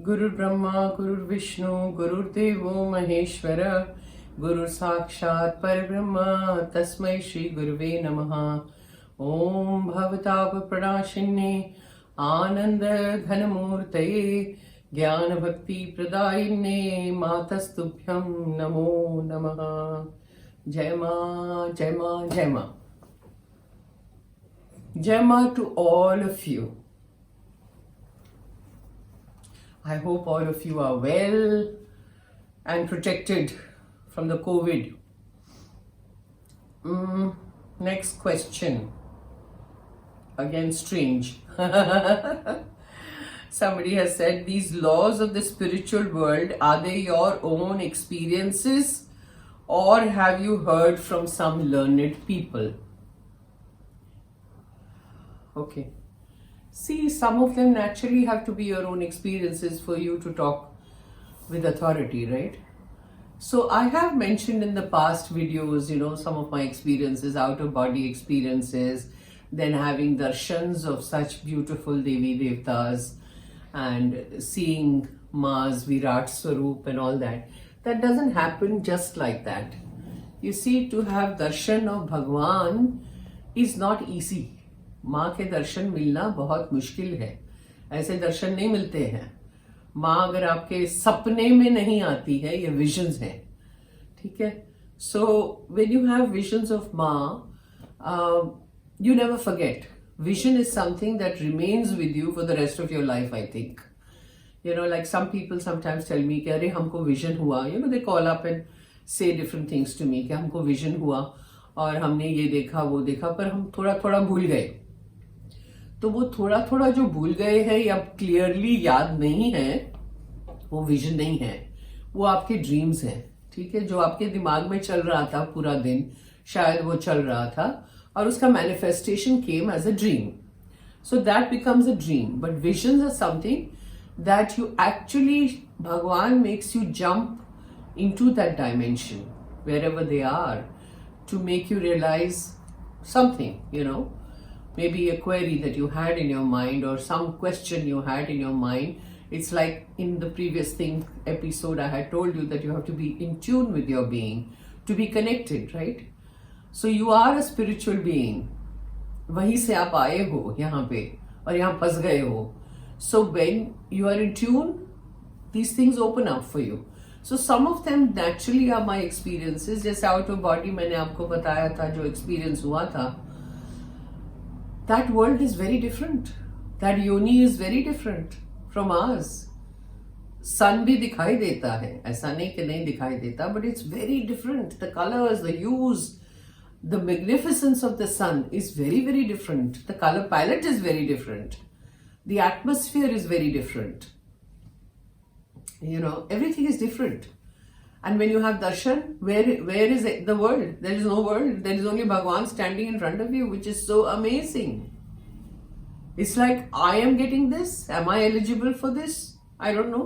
गुरु ब्रह्मा गुरु विष्णु गुरुर्देवो महेश्वर गुरु साक्षात् परब्रह्म तस्मै श्री गुरुवे नमः। ओम भवताप प्रणाशिन्ये आनंद घनमूर्तये ज्ञान भक्ति प्रदायिन्ये मातस्तुभ्यं नमो नमः। जय मां जय मां जय मां। जय मां to all of you. I hope all of you are well and protected from the COVID. Next question. Again, strange. Somebody has said, these laws of the spiritual world, are they your own experiences or have you heard from some learned people? Okay. See, some of them naturally have to be your own experiences for you to talk with authority, right? So I have mentioned in the past videos, some of my experiences, out of body experiences, then having darshans of such beautiful Devi Devtas and seeing Ma's Virat Swaroop and all that. That doesn't happen just like that. You see, to have darshan of Bhagwan is not easy. माँ के दर्शन मिलना बहुत मुश्किल है, ऐसे दर्शन नहीं मिलते हैं। माँ अगर आपके सपने में नहीं आती है, ये विजन्स हैं, ठीक है। So when you have visions of माँ, you never forget. Vision is something that remains with you for the rest of your life, I think. Like some people sometimes tell me कि अरे हमको vision हुआ, they call up and say different things to me कि हमको vision हुआ और हमने ये देखा वो देखा, पर हम थोड़ा थोड़ा भूल गए। तो वो थोड़ा थोड़ा जो भूल गए हैं या क्लियरली याद नहीं है, वो विजन नहीं है, वो आपके ड्रीम्स हैं, ठीक है। जो आपके दिमाग में चल रहा था पूरा दिन, शायद वो चल रहा था और उसका manifestation came as a dream, so that becomes a dream. But visions are something that you actually, Bhagwan makes you jump into that dimension wherever they are to make you realize something, maybe a query that you had in your mind or some question you had in your mind. It's like in the previous episode I had told you that you have to be in tune with your being to be connected, right? So you are a spiritual being. वहीं से आप आए हो यहाँ पे और यहाँ फंस गए हो. So when you are in tune, these things open up for you. So some of them naturally are my experiences. जैसे out of body मैंने आपको बताया था, जो experience हुआ था, that world is very different. That yoni is very different from ours. Sun भी दिखाई देता है, ऐसा नहीं कि नहीं दिखाई देता, but it's very different. The colors, the hues, the magnificence of the sun is very, very different. The color palette is very different. The atmosphere is very different. Everything is different. And when you have darshan, where is it, the world? There is no world. There is only Bhagwan standing in front of you, which is so amazing. It's like, I am getting this. Am I eligible for this? I don't know.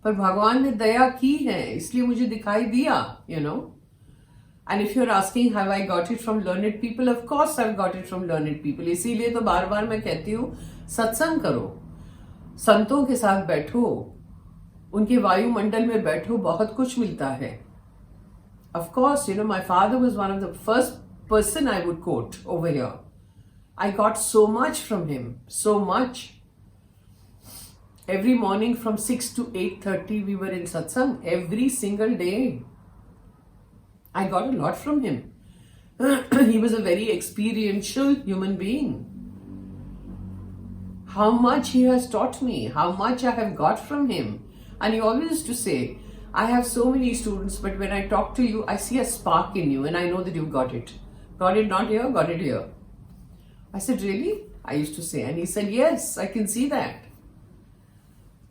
पर भगवान ने दया की है, इसलिए मुझे दिखाई दिया, And if you're asking, have I got it from learned people? Of course I've got it from learned people. इसीलिए तो बार बार मैं कहती हूँ, सत्संग करो, संतों के साथ बैठो, उनके वायुमंडल में बैठो, बहुत कुछ मिलता है. Of course, my father was one of the first person I would quote over here. I got so much from him, so much. Every morning from 6 to 8:30 we were in satsang, every single day. I got a lot from him. He was a very experiential human being. How much he has taught me, how much I have got from him. And he always used to say, I have so many students, but when I talk to you, I see a spark in you and I know that you've got it. Got it not here, got it here. I said, really? I used to say. And he said, yes, I can see that.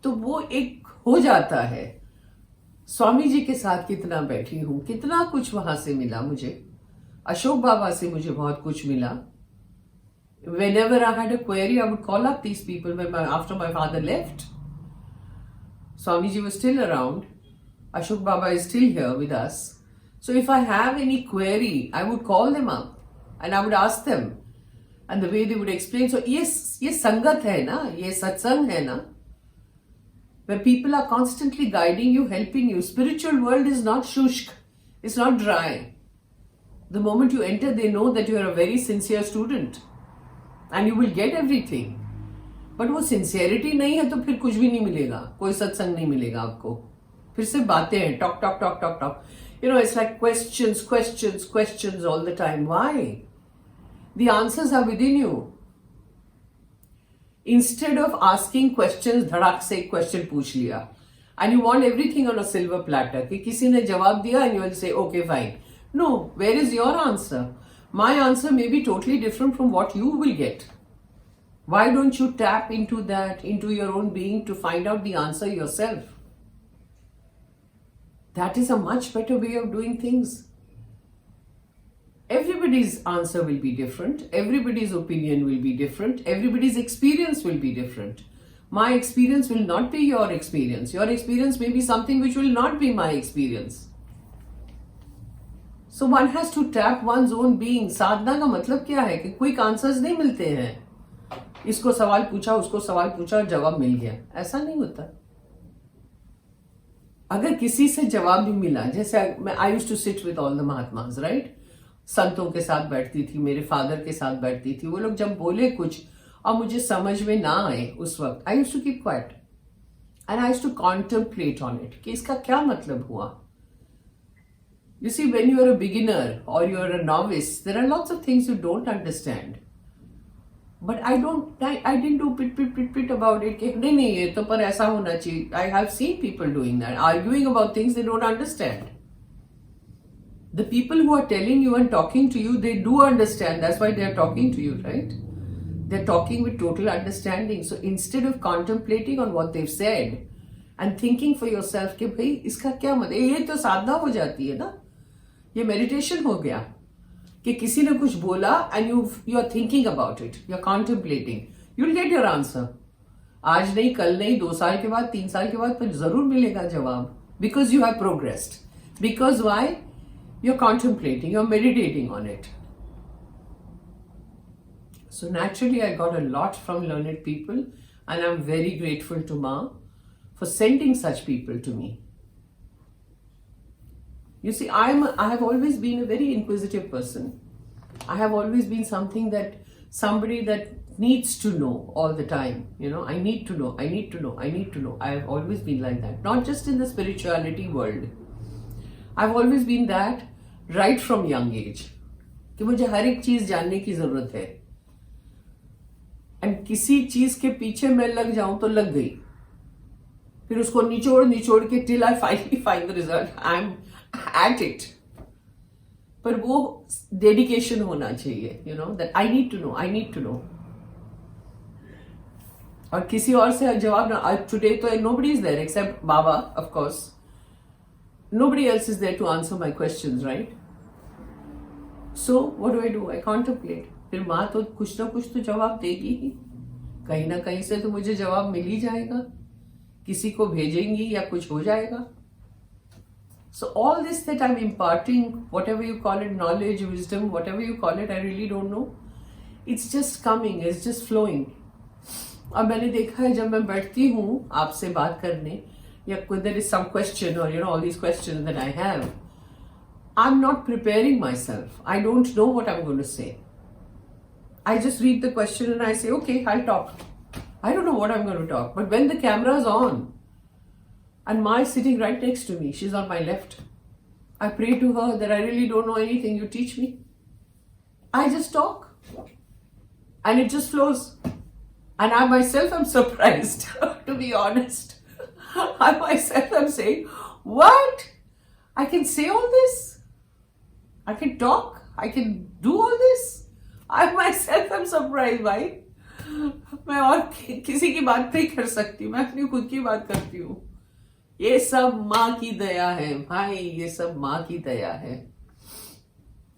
तो वो एक हो जाता है. स्वामी जी के साथ कितना बैठी हूँ, कितना कुछ वहां से मिला मुझे. अशोक बाबा से मुझे बहुत कुछ मिला. Whenever I had a query, I would call up these people after my father left. Swamiji was still around. Ashok Baba is still here with us. So if I have any query, I would call them up and I would ask them. And the way they would explain. So yes, ये संगत है ना, ये सत्संग है ना. where people are constantly guiding you, helping you. Spiritual world is not shushk, it's not dry. The moment you enter, they know that you are a very sincere student and you will get everything. But वो sincerity नहीं है तो फिर कुछ भी नहीं मिलेगा, कोई सत्संग नहीं मिलेगा आपको, फिर सिर्फ बातें हैं, talk talk talk talk talk. You know, it's like questions, questions, questions all the time. Why? The answers are within you. Instead of asking questions, धड़ाक से एक क्वेश्चन पूछ लिया, and you want everything on a silver platter, कि किसी ने जवाब दिया and you will say, okay, fine. No, where is your answer? My answer may be totally different from what you will get. Why don't you tap into that, into your own being to find out the answer yourself? That is a much better way of doing things. Everybody's answer will be different. Everybody's opinion will be different. Everybody's experience will be different. My experience will not be your experience. Your experience may be something which will not be my experience. So one has to tap one's own being. साधना का मतलब क्या है कि quick answers नहीं मिलते हैं. इसको सवाल पूछा, उसको सवाल पूछा, जवाब मिल गया, ऐसा नहीं होता. अगर किसी से जवाब भी मिला, जैसे मैं I used to sit with all the mahatmas, right, संतों के साथ बैठती थी, मेरे फादर के साथ बैठती थी, वो लोग जब बोले कुछ और मुझे समझ में ना आए उस वक्त, I used to keep quiet and I used to contemplate on it कि इसका क्या मतलब हुआ. You see, when you are a beginner or you are a novice, there are lots of things you don't understand. But I didn't do pit about it. कि नहीं ये तो पर ऐसा होना चाहिए. I have seen people doing that, arguing about things they don't understand. The people who are telling you and talking to you, they do understand. That's why they are talking to you, right? They're talking with total understanding. So instead of contemplating on what they've said and thinking for yourself कि भाई इसका क्या मतलब, ये तो साधना हो जाती है ना, ये मेडिटेशन हो गया कि किसी ने कुछ बोला and you are thinking about it, you are contemplating, you'll get your answer. आज नहीं, कल नहीं, 2 साल के बाद, 3 साल के बाद फिर जरूर मिलेगा जवाब, because you have progressed. Because why? You're contemplating, you're meditating on it. So naturally I got a lot from learned people and I'm very grateful to Ma for sending such people to me. You see, I have always been a very inquisitive person. I have always been somebody that needs to know all the time. You know, I need to know, I need to know, I need to know. I have always been like that. Not just in the spirituality world. I've always been that right from young age. कि मुझे हर एक चीज जानने की जरूरत है. And किसी चीज के पीछे मैं लग जाऊं तो लग गई. फिर उसको निचोड़ के till I finally find the result. I'm at it. पर वो डेडिकेशन होना चाहिए, you know, that I need to know, I need to know. और किसी और से जवाब ना, today तो nobody is there except Baba, of course. Nobody else is there to answer my questions, right? So what do? I contemplate. फिर माँ तो कुछ ना कुछ तो जवाब देगी ही, कहीं ना कहीं से तो मुझे जवाब मिल ही जाएगा, किसी को भेजेंगी या कुछ हो जाएगा. So all this that I'm imparting, whatever you call it, knowledge, wisdom, whatever you call it, I really don't know. It's just coming, it's just flowing. और मैंने देखा है जब मैं बैठती हूँ आपसे बात करने, या there is some question or you know all these questions that I have, I'm not preparing myself. I don't know what I'm going to say. I just read the question and I say, okay, I'll talk. I don't know what I'm going to talk. But when the camera is on, and Ma is sitting right next to me, she's on my left, I pray to her that I really don't know anything, you teach me. I just talk. And it just flows. And I myself am surprised, to be honest. I myself am saying, what? I can say all this? I can talk? I can do all this? I myself am surprised, भाई. मैं और किसी की बात नहीं कर सकती, मैं अपनी खुद की बात करती हूँ. ये सब माँ की दया है भाई, ये सब माँ की दया है.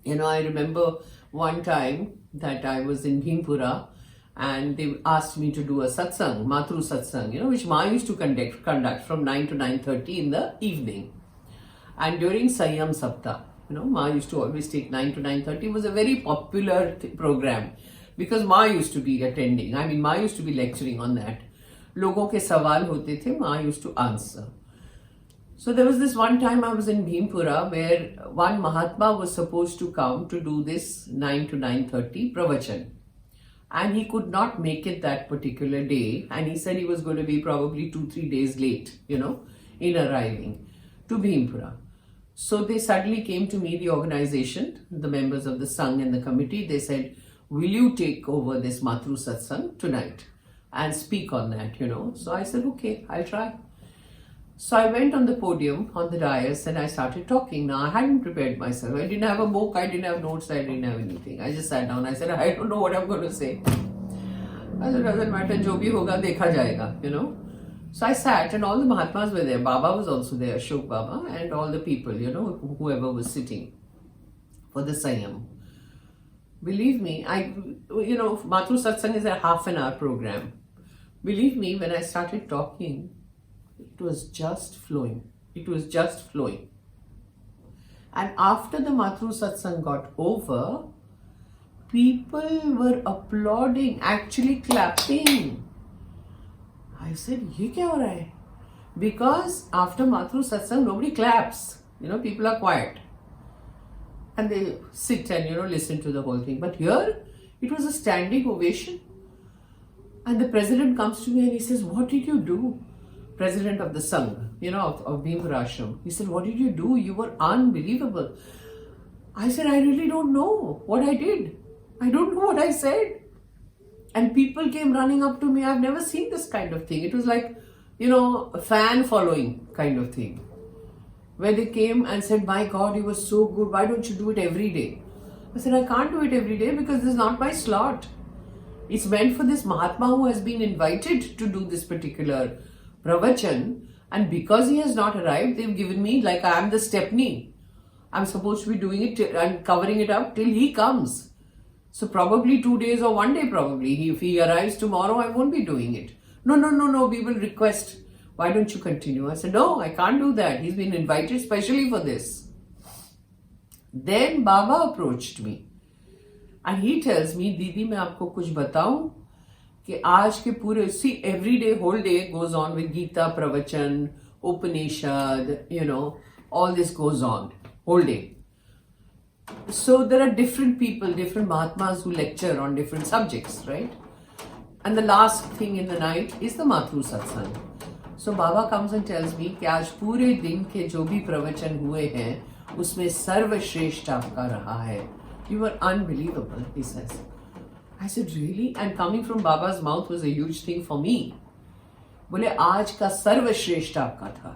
You know, I remember one time that I was in Bhimpura and they asked me to do a satsang, Matru satsang, you know, which Ma used to conduct from 9 to 9:30 in the evening. And during Sanyam Saptah, you know, Ma used to always take 9 to 9:30. It was a very popular program because Ma used to be attending. I mean, Ma used to be lecturing on that. लोगों के सवाल होते थे, माँ used to answer. So there was this one time I was in Bhimpura where one Mahatma was supposed to come to do this 9 to 9:30 pravachan. And he could not make it that particular day. And he said he was going to be probably 2-3 days late, in arriving to Bhimpura. So they suddenly came to me, the organization, the members of the Sangh and the committee. They said, will you take over this Matru Satsang tonight and speak on that, So I said, okay, I'll try. So I went on the podium, on the dais, and I started talking. Now, I hadn't prepared myself. I didn't have a book, I didn't have notes, I didn't have anything. I just sat down. I said, I don't know what I'm going to say. I said, doesn't matter, jo bhi hoga, dekha jayega, So I sat, and all the Mahatmas were there. Baba was also there, Ashok Baba, and all the people, whoever was sitting for the Sanyam. Believe me, Matru Satsang is a half an hour program. Believe me, when I started talking, it was just flowing. It was just flowing. And after the Matru Satsang got over, people were applauding, actually clapping. I said, ye kya ho raha hai? Because after Matru Satsang, nobody claps. People are quiet. And they sit and, listen to the whole thing. But here, it was a standing ovation. And the president comes to me and he says, what did you do? President of the Sangh, of Bhimpura Ashram. He said, what did you do? You were unbelievable. I said, I really don't know what I did. I don't know what I said. And people came running up to me. I've never seen this kind of thing. It was like, a fan following kind of thing. Where they came and said, my God, you were so good. Why don't you do it every day? I said, I can't do it every day because this is not my slot. It's meant for this Mahatma who has been invited to do this particular pravachan. And because he has not arrived, they've given me, like I am the stepney. I'm supposed to be doing it and covering it up till he comes. So probably 2 days or 1 day probably. If he arrives tomorrow, I won't be doing it. No, we will request. Why don't you continue? I said, no, I can't do that. He's been invited specially for this. Then Baba approached me. And he tells me, Didi, मैं आपको कुछ बताऊं कि आज के पूरे, see, every day, whole day goes on with Gita, Pravachan, Upanishad, all this goes on, whole day. So there are different people, different Mahatmas who lecture on different subjects, right? And the last thing in the night is the Matru Satsang. So Baba comes and tells me कि आज पूरे दिन के जो भी प्रवचन हुए हैं उसमें सर्वश्रेष्ठ आपका रहा है. You were unbelievable, he says. I said, really? And coming from Baba's mouth was a huge thing for me. बोले आज का सर्वश्रेष्ठ आपका था.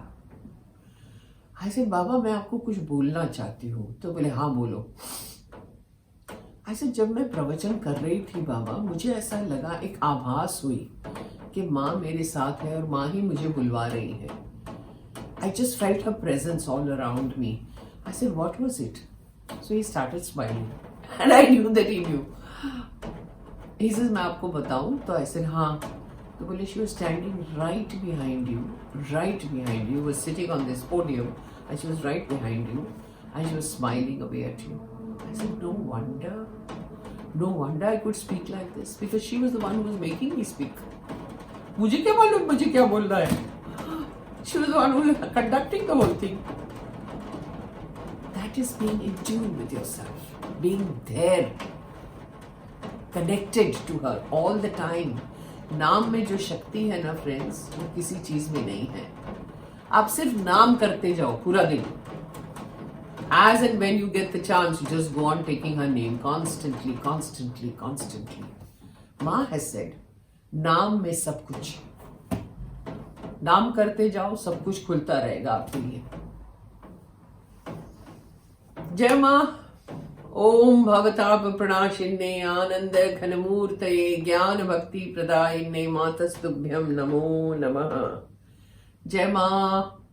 I said, बाबा मैं आपको कुछ बोलना चाहती हूँ. तो बोले हाँ बोलो. I said, जब मैं प्रवचन कर रही थी बाबा, मुझे ऐसा लगा, एक आभास हुई कि माँ मेरे साथ है और माँ ही मुझे बुलवा रही है. I just felt her presence all around me. I said, what was it? So he started smiling. And I knew that he knew. He says, मैं आपको बताऊं? तो I said, हाँ. तो बोले, she was standing right behind you. Right behind you. Was sitting on this podium. And she was right behind you. And she was smiling away at you. I said, no wonder. No wonder I could speak like this. Because she was the one who was making me speak. मुझे क्या मालूम मुझे क्या बोलना है? She was the one who was conducting the whole thing. That is being in tune with yourself. Being there. Connected to her all the time. नाम में जो शक्ति है ना फ्रेंड्स, वो किसी चीज में नहीं है. आप सिर्फ नाम करते जाओ पूरा दिन. As and when you get the chance, you just go on taking her name constantly, constantly, constantly. माँ has said, नाम में सब कुछ. नाम करते जाओ, सब कुछ खुलता रहेगा आपके लिए. जय माँ. ओम भवताप प्रणाशिन्ने आनंद घनमूर्तये ज्ञान भक्ति प्रदायिने मातस्तुभ्यं नमो नमः. जय माँ.